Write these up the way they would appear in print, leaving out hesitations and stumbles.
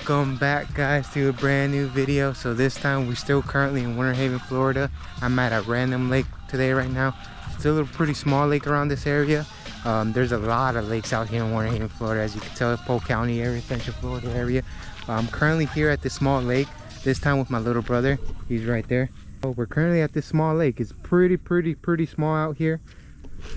Welcome back, guys, to a brand new video. So this time we're still currently in Winter Haven, Florida. I'm at a random lake today right now. Still a pretty small lake around this area. There's a lot of lakes out here in Winter Haven, Florida, as you can tell. Polk County area, Central Florida area. I'm currently here at this small lake, this time with my little brother. He's right there. So we're currently at this small lake. It's pretty small out here,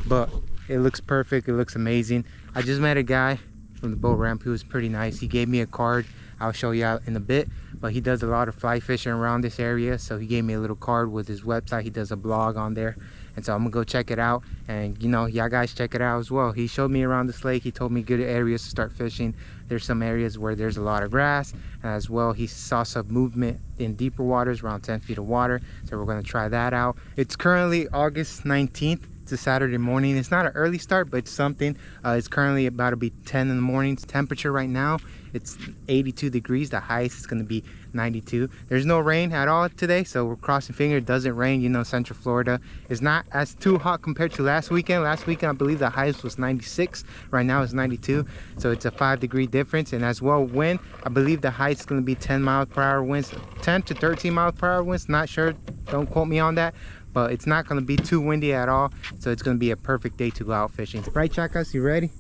but it looks perfect. It looks amazing. I just met a guy from the boat ramp. He was pretty nice. He gave me a card. I'll show you out in a bit, but he does a lot of fly fishing around this area, so he gave me a little card with his website. He does a blog on there, and so I'm gonna go check it out, and you know, y'all guys check it out as well. He showed me around this lake. He told me good areas to start fishing. There's some areas where there's a lot of grass, and as well he saw some movement in deeper waters, around 10 feet of water, so we're gonna try that out. It's currently August 19th. It's a Saturday morning. It's not an early start, but it's something. It's currently about to be 10 in the morning. Temperature right now, it's 82 degrees. The highest is going to be 92. There's no rain at all today, so we're crossing fingers. It doesn't rain. You know, Central Florida is not as too hot compared to last weekend. Last weekend, I believe the highest was 96. Right now it's 92, so it's a 5-degree difference. And as well, wind, I believe the highest is going to be 10 miles per hour winds, 10 to 13 miles per hour winds. Not sure. Don't quote me on that. But it's not going to be too windy at all, so it's going to be a perfect day to go out fishing. Right, Chakas, you ready?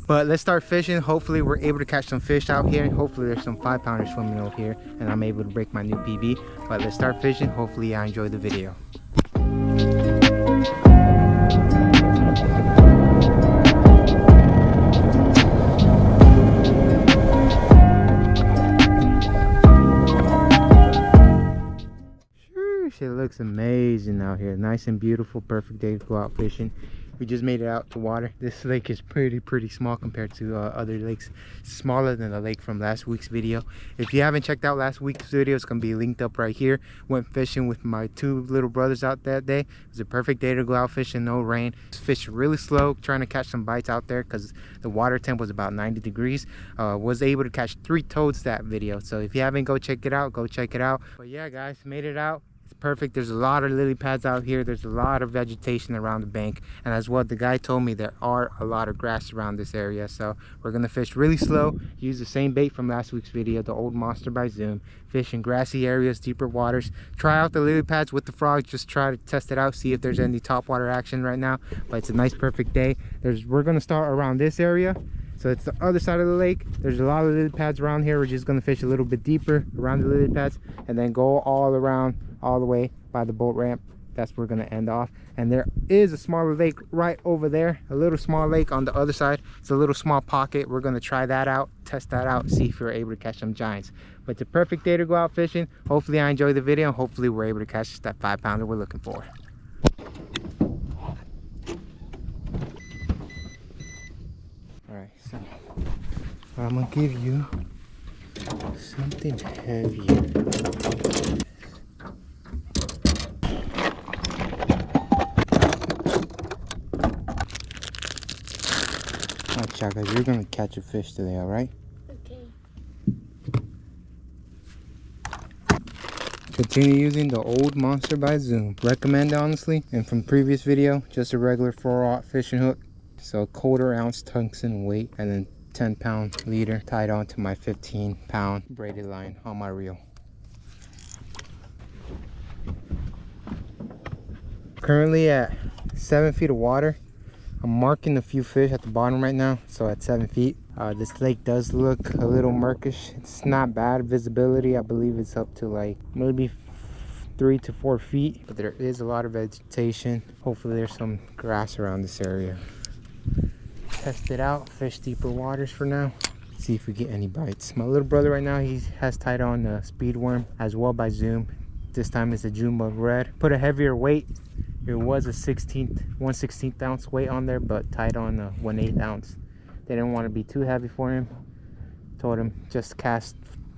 But let's start fishing. Hopefully we're able to catch some fish out here. Hopefully there's some 5-pounders swimming over here, and I'm able to break my new PB. But let's start fishing. Hopefully I enjoy the video. It looks amazing out here. Nice and beautiful. Perfect day to go out fishing. We just made it out to water. This lake is pretty small compared to other lakes. Smaller than the lake from last week's video. If you haven't checked out last week's video, it's gonna be linked up right here. Went fishing with my 2 little brothers out that day. It was a perfect day to go out fishing. No rain. Fished really slow, trying to catch some bites out there because the water temp was about 90 degrees. Was able to catch 3 toads that video. So if you haven't, go check it out. Go check it out. But yeah, guys, made it out. Perfect. There's a lot of lily pads out here. There's a lot of vegetation around the bank, and as well, the guy told me there are a lot of grass around this area. So we're gonna fish really slow, use the same bait from last week's video, the old Monster by Zoom. Fish in grassy areas, deeper waters. Try out the lily pads with the frogs. Just try to test it out, see if there's any top water action right now. But it's a nice perfect day. We're gonna start around this area. So it's the other side of the lake. There's a lot of lily pads around here. We're just gonna fish a little bit deeper around the lily pads and then go all around, all the way by the boat ramp. That's where we're gonna end off. And there is a smaller lake right over there, a little small lake on the other side. It's a little small pocket. We're gonna try that out, test that out, see if we're able to catch some giants. But it's a perfect day to go out fishing. Hopefully I enjoy the video. Hopefully we're able to catch that 5-pounder we're looking for. All right, so I'm gonna give you something heavier. Alright, Chaka, you're gonna catch a fish today, alright? Okay. Continue using the old Monster by Zoom. Recommend, honestly, and from previous video, just a regular 4-aught fishing hook. So 1/4 ounce tungsten weight, and then 10-pound leader tied onto my 15-pound braided line on my reel. Currently at 7 feet of water. I'm marking a few fish at the bottom right now, so at 7 feet. This lake does look a little murkish. It's not bad visibility. I believe it's up to like maybe 3 to 4 feet, but there is a lot of vegetation. Hopefully there's some grass around this area. Test it out, fish deeper waters for now. See if we get any bites. My little brother right now, he has tied on the speed worm as well by Zoom. This time it's a Jumbo Red. Put a heavier weight. It was a 1/16 ounce weight on there, but tied on a 1/8 ounce. They didn't want to be too heavy for him. Told him just cast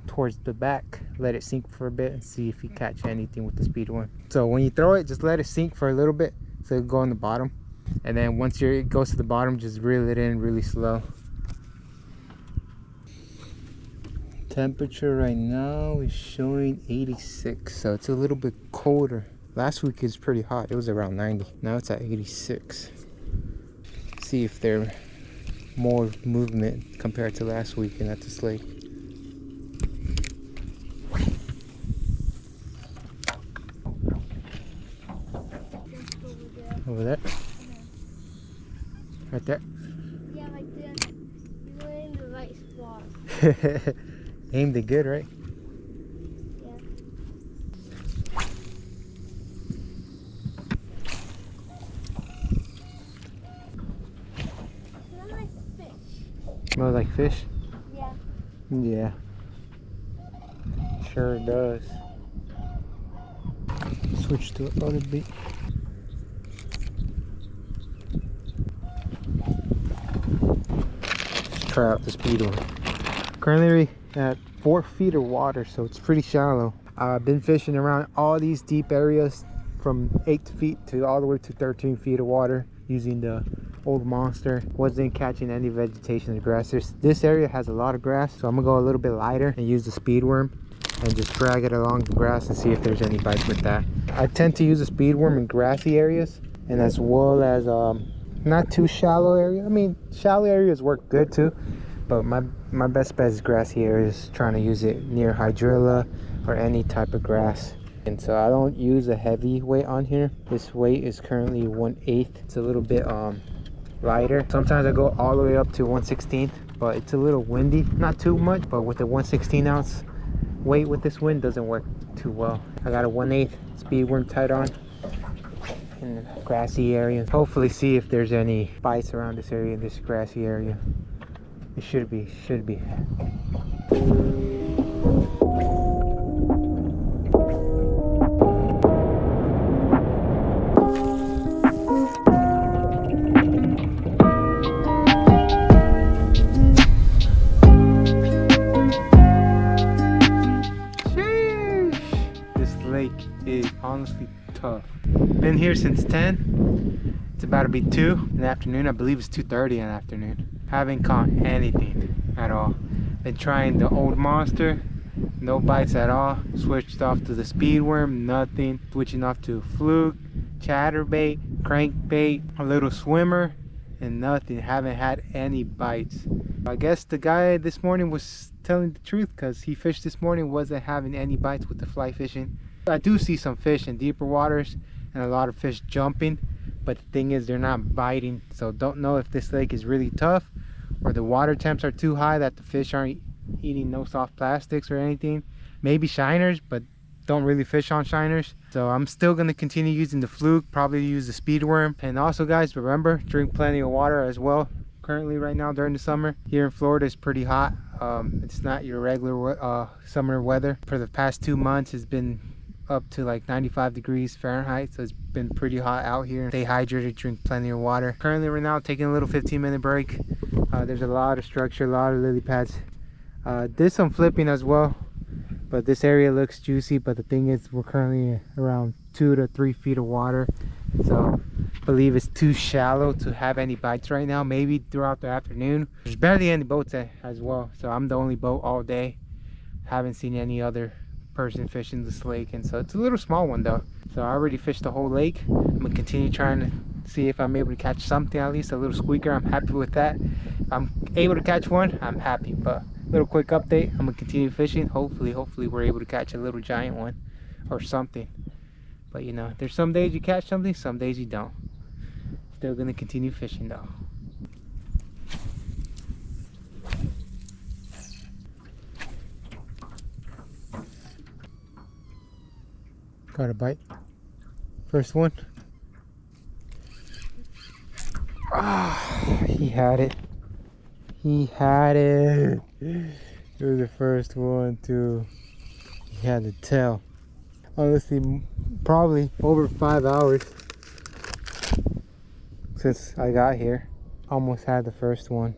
towards the back, let it sink for a bit, and see if you catch anything with the speed worm. So when you throw it, just let it sink for a little bit so it'll go on the bottom. And then once it goes to the bottom, just reel it in really slow. Temperature right now is showing 86, so it's a little bit colder. Last week is pretty hot. It was around 90. Now it's at 86. See if there's more movement compared to last weekend at this lake. Over there. Right there. Yeah, like this. You were in the right spot. Aimed it good, right? Yeah. Smells like fish. Smells like fish? Yeah. Yeah. Sure does. Switch to other bait. Let's try out the speedworm. Currently at 4 feet of water, so it's pretty shallow. I've been fishing around all these deep areas from 8 feet to all the way to 13 feet of water using the old monster. Wasn't catching any vegetation or grass. This area has a lot of grass, so I'm gonna go a little bit lighter and use the speedworm and just drag it along the grass and see if there's any bites with that. I tend to use a speedworm in grassy areas and as well as not too shallow area. I mean, shallow areas work good too, but my best bet is grassy areas, trying to use it near hydrilla or any type of grass. And so I don't use a heavy weight on here. This weight is currently 1/8. It's a little bit lighter. Sometimes I go all the way up to 1/16, but it's a little windy, not too much, but with the 1/16 ounce weight with this wind doesn't work too well. I got a 1/8 speedworm tied on in the grassy area. Hopefully see if there's any bites around this area, this grassy area. It should be. Is honestly tough. Been here since 10. It's about to be 2 in the afternoon. I believe it's 2:30 in the afternoon. Haven't caught anything at all. Been trying the old monster, no bites at all. Switched off to the speedworm, nothing. Switching off to fluke, chatterbait, crankbait, a little swimmer, and nothing. Haven't had any bites. I guess the guy this morning was telling the truth, because he fished this morning, wasn't having any bites with the fly fishing. I do see some fish in deeper waters and a lot of fish jumping, but the thing is they're not biting. So don't know if this lake is really tough or the water temps are too high that the fish aren't eating no soft plastics or anything. Maybe shiners, but don't really fish on shiners. So I'm still going to continue using the fluke, probably use the speedworm. And also guys, remember, drink plenty of water as well. Currently right now during the summer here in Florida is pretty hot. It's not your regular summer weather. For the past 2 months it's been up to like 95 degrees Fahrenheit, so it's been pretty hot out here. Stay hydrated, drink plenty of water. Currently right now taking a little 15-minute break. There's a lot of structure, a lot of lily pads. Did some flipping as well, but this area looks juicy. But the thing is, we're currently around 2 to 3 feet of water, so I believe it's too shallow to have any bites right now. Maybe throughout the afternoon. There's barely any boats as well, so I'm the only boat all day. Haven't seen any other person fishing this lake, and so it's a little small one though. So I already fished the whole lake. I'm gonna continue trying to see if I'm able to catch something, at least a little squeaker. I'm happy with that. If I'm able to catch one, I'm happy. But little quick update, I'm gonna continue fishing. Hopefully we're able to catch a little giant one or something. But you know, there's some days you catch something, some days you don't. Still gonna continue fishing though. Got a bite. First one. Ah, he had it. He had it. It was the first one too. He had the tail. Honestly, probably over 5 hours since I got here. Almost had the first one.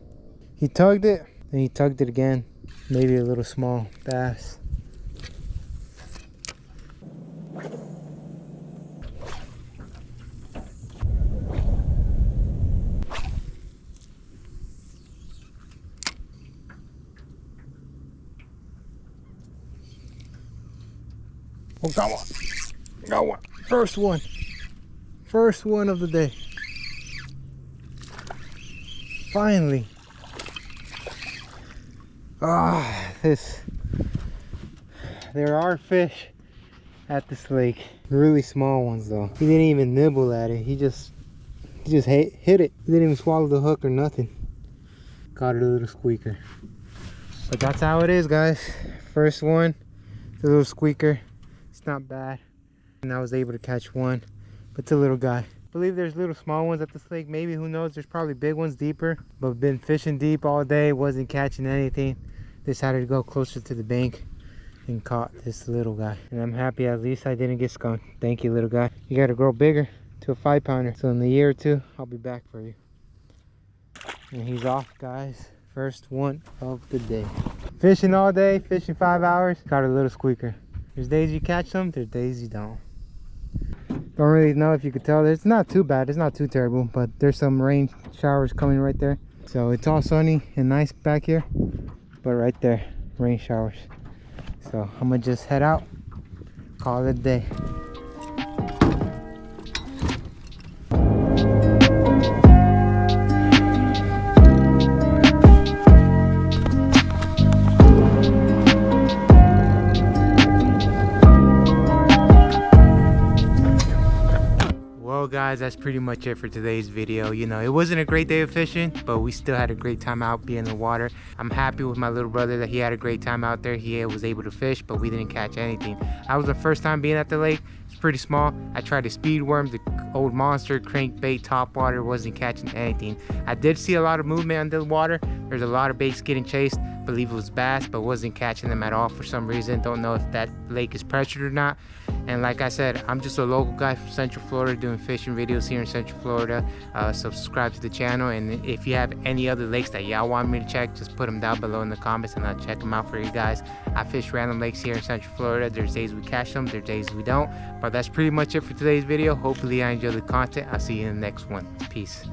He tugged it, then he tugged it again. Maybe a little small bass. Oh, got one. Got one. First one. First one of the day. Finally. There are fish at this lake. Really small ones though. He didn't even nibble at it. He just He just hit it. He didn't even swallow the hook or nothing. Caught it a little squeaker. But that's how it is, guys. First one, it's a little squeaker. It's not bad. And I was able to catch one, but it's a little guy. I believe there's little small ones at this lake. Maybe, who knows, there's probably big ones deeper. But been fishing deep all day, wasn't catching anything. Decided to go closer to the bank and caught this little guy. And I'm happy at least I didn't get skunked. Thank you, little guy. You gotta grow bigger to a 5-pounder. So in a year or two, I'll be back for you. And he's off, guys. First one of the day. Fishing all day, fishing 5 hours. Caught a little squeaker. There's days you catch them, there's days you don't. Don't really know if you could tell. It's not too bad, it's not too terrible, but there's some rain showers coming right there. So it's all sunny and nice back here, but right there, rain showers. So I'm gonna just head out, call it a day. Well guys, that's pretty much it for today's video. You know, it wasn't a great day of fishing, but we still had a great time out being in the water. I'm happy with my little brother that he had a great time out there. He was able to fish, but we didn't catch anything. I was the first time being at the lake. It's pretty small. I tried to speed worm, the old monster, crankbait, topwater, wasn't catching anything. I did see a lot of movement under the water. There's a lot of baits getting chased. I believe it was bass, but wasn't catching them at all for some reason. Don't know if that lake is pressured or not. And like I said, I'm just a local guy from Central Florida doing fishing videos here in Central Florida. Subscribe to the channel, and if you have any other lakes that y'all want me to check, just put them down below in the comments and I'll check them out for you guys. I fish random lakes here in Central Florida. There's days we catch them, there's days we don't. But that's pretty much it for today's video. Hopefully I enjoy the content. I'll see you in the next one. Peace.